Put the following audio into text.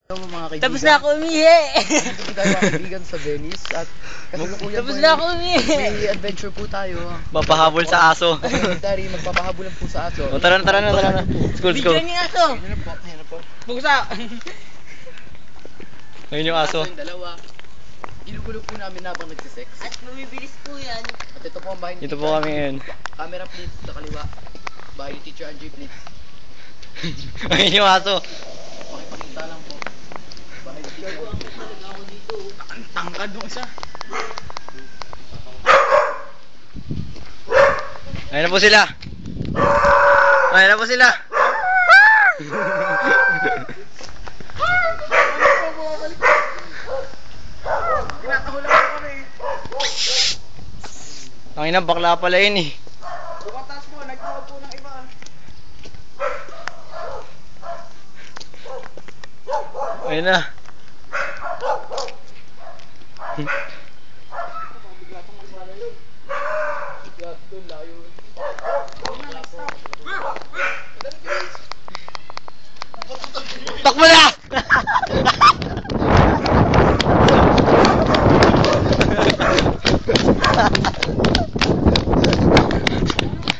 Hello mga kaibigan. Tapos na ako umihi. Dito tayo mga kaibigan sa Venice at kasalukuyan Tapos po na ako umihi. may adventure po tayo. Papahabol sa aso. Dari magpapahabulan po sa aso. O, tara na. School. Video niya to. Ayun na po, ayun na po. Pusa. Ayun yung aso. Yung dalawa. Ginugulo po namin habang nagsisex. At bumibilis po yan. At ito po ang bahay ni Dito Teacher po kami Angie. ngayon. Camera please sa kaliwa. Bahay ni Teacher Angie please. Ayun yung aso. Pakipakita lang po. Bahay ni Teacher Angie. Ang tangkad nung isa. Ayun na po sila. Ayun na po sila. Tinatahulan ko kami. Ang ina, bakla pala yun eh. Bukatas mo, nagtawag po ng iba. Ayun na. Takbo na!